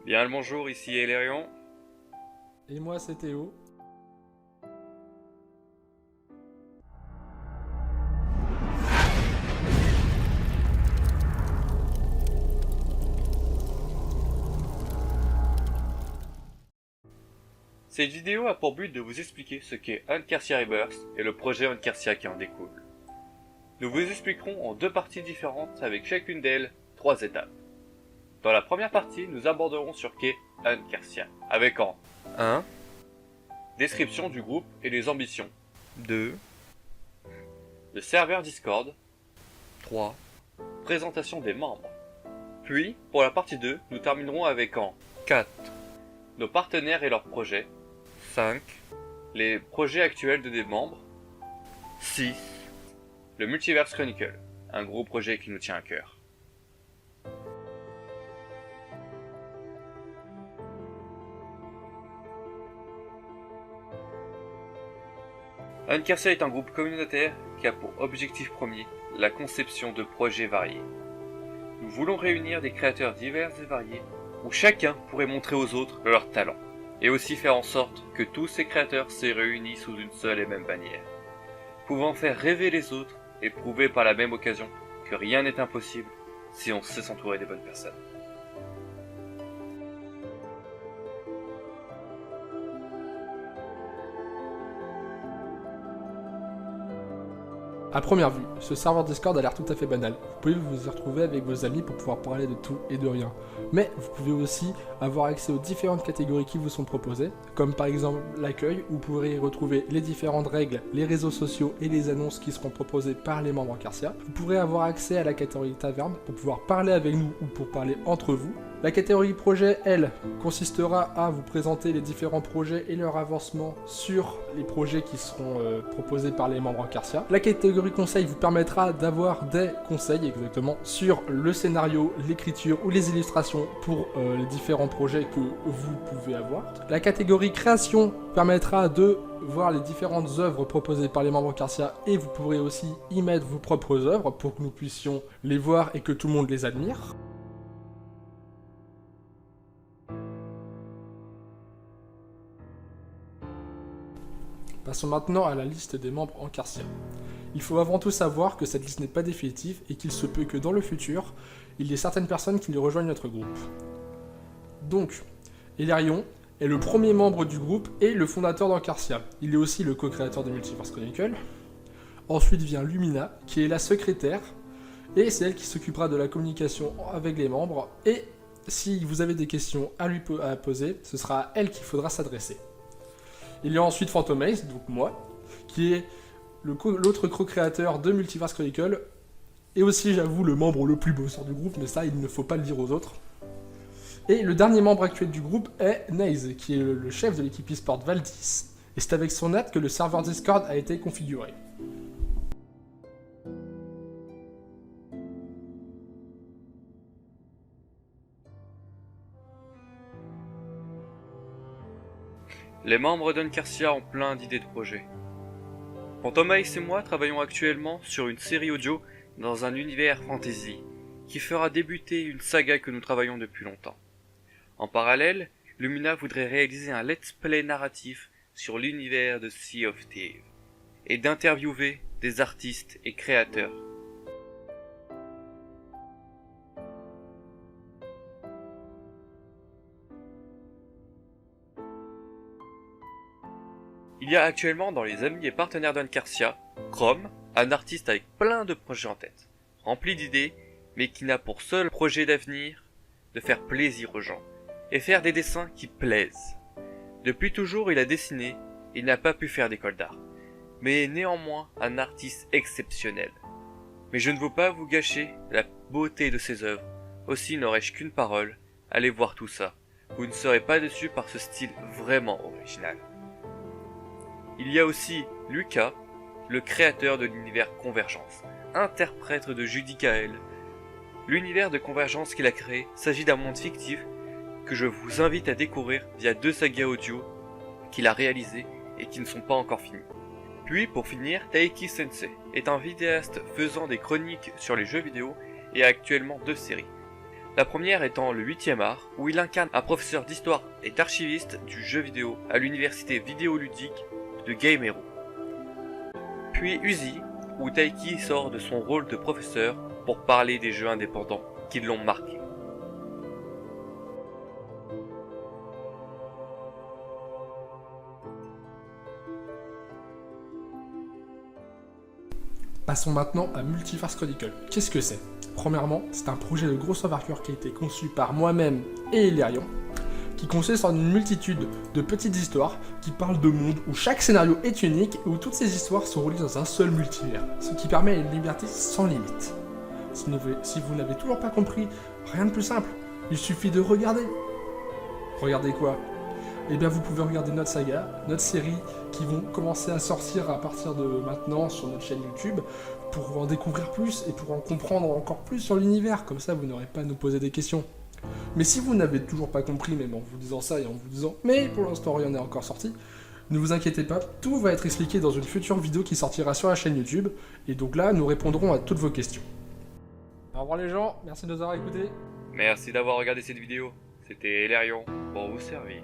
Bien le bonjour, ici Elérion. Et moi, c'est Théo. Cette vidéo a pour but de vous expliquer ce qu'est Uncarcia Rebirth et le projet Uncarcia qui en découle. Nous vous expliquerons en deux parties différentes avec chacune d'elles 3 étapes. Dans la première partie, nous aborderons sur qu'est Uncarcia, avec en 1. Description du groupe et les ambitions. 2. Le serveur Discord. 3. Présentation des membres. Puis, pour la partie 2, nous terminerons avec en 4. Nos partenaires et leurs projets. 5. Les projets actuels de des membres. 6. Le Multiverse Chronicle, un gros projet qui nous tient à cœur. Uncarcia est un groupe communautaire qui a pour objectif premier la conception de projets variés. Nous voulons réunir des créateurs divers et variés où chacun pourrait montrer aux autres leurs talents, et aussi faire en sorte que tous ces créateurs se réunissent sous une seule et même bannière, pouvant faire rêver les autres et prouver par la même occasion que rien n'est impossible si on sait s'entourer des bonnes personnes. À première vue, ce serveur Discord a l'air tout à fait banal. Vous pouvez vous y retrouver avec vos amis pour pouvoir parler de tout et de rien. Mais vous pouvez aussi avoir accès aux différentes catégories qui vous sont proposées, comme par exemple l'accueil, où vous pourrez y retrouver les différentes règles, les réseaux sociaux et les annonces qui seront proposées par les membres Uncarcia. Vous pourrez avoir accès à la catégorie taverne pour pouvoir parler avec nous ou pour parler entre vous. La catégorie projet, elle, consistera à vous présenter les différents projets et leur avancement sur les projets qui seront proposés par les membres Uncarcia. La catégorie conseil vous permettra d'avoir des conseils exactement sur le scénario, l'écriture ou les illustrations pour les différents projets que vous pouvez avoir. La catégorie création permettra de voir les différentes œuvres proposées par les membres Uncarcia et vous pourrez aussi y mettre vos propres œuvres pour que nous puissions les voir et que tout le monde les admire. Passons maintenant à la liste des membres Uncarcia. Il faut avant tout savoir que cette liste n'est pas définitive et qu'il se peut que dans le futur, il y ait certaines personnes qui rejoignent notre groupe. Donc, Elérion est le premier membre du groupe et le fondateur d'Uncarcia. Il est aussi le co-créateur de Multiverse Chronicle. Ensuite vient Lumina, qui est la secrétaire, et c'est elle qui s'occupera de la communication avec les membres. Et si vous avez des questions à poser, ce sera à elle qu'il faudra s'adresser. Il y a ensuite Phantomace, donc moi, qui est l'autre co-créateur de Multiverse Chronicle, et aussi, j'avoue, le membre le plus bosseur du groupe, mais ça, il ne faut pas le dire aux autres. Et le dernier membre actuel du groupe est Naze, qui est le chef de l'équipe eSport Valdis, et c'est avec son aide que le serveur Discord a été configuré. Les membres d'Uncarcia ont plein d'idées de projets. Phantomace et moi travaillons actuellement sur une série audio dans un univers fantasy qui fera débuter une saga que nous travaillons depuis longtemps. En parallèle, Lumina voudrait réaliser un let's play narratif sur l'univers de Sea of Thieves et d'interviewer des artistes et créateurs. Il y a actuellement dans les amis et partenaires d'Uncarcia, Chrome, un artiste avec plein de projets en tête, rempli d'idées, mais qui n'a pour seul projet d'avenir de faire plaisir aux gens, et faire des dessins qui plaisent. Depuis toujours il a dessiné, il n'a pas pu faire d'école d'art, mais est néanmoins un artiste exceptionnel. Mais je ne veux pas vous gâcher la beauté de ses œuvres, aussi n'aurais-je qu'une parole, allez voir tout ça, vous ne serez pas déçus par ce style vraiment original. Il y a aussi Lucas, le créateur de l'univers Convergence, interprète de Judy Kael. L'univers de Convergence qu'il a créé s'agit d'un monde fictif que je vous invite à découvrir via 2 sagas audio qu'il a réalisées et qui ne sont pas encore finies. Puis pour finir, Taiki Sensei est un vidéaste faisant des chroniques sur les jeux vidéo et a actuellement 2 séries. La première étant le 8e art, où il incarne un professeur d'histoire et d'archiviste du jeu vidéo à l'université vidéoludique de Game Hero. Puis Uzi, où Taiki sort de son rôle de professeur pour parler des jeux indépendants qui l'ont marqué. Passons maintenant à Multiverse Chronicle. Qu'est-ce que c'est? Premièrement, c'est un projet de grosse envergure qui a été conçu par moi-même et Hilarion, qui consiste en une multitude de petites histoires qui parlent de mondes où chaque scénario est unique et où toutes ces histoires sont reliées dans un seul multivers, ce qui permet une liberté sans limite. Si vous n'avez toujours pas compris, rien de plus simple, il suffit de regarder. Regardez quoi? Eh bien vous pouvez regarder notre saga, notre série qui vont commencer à sortir à partir de maintenant sur notre chaîne YouTube pour en découvrir plus et pour en comprendre encore plus sur l'univers, comme ça vous n'aurez pas à nous poser des questions. Mais si vous n'avez toujours pas compris, même en vous disant ça et en vous disant « mais pour l'instant rien n'est encore sorti », ne vous inquiétez pas, tout va être expliqué dans une future vidéo qui sortira sur la chaîne YouTube, et donc là nous répondrons à toutes vos questions. Au revoir les gens, merci de nous avoir écoutés. Merci d'avoir regardé cette vidéo. C'était Hilarion pour vous servir.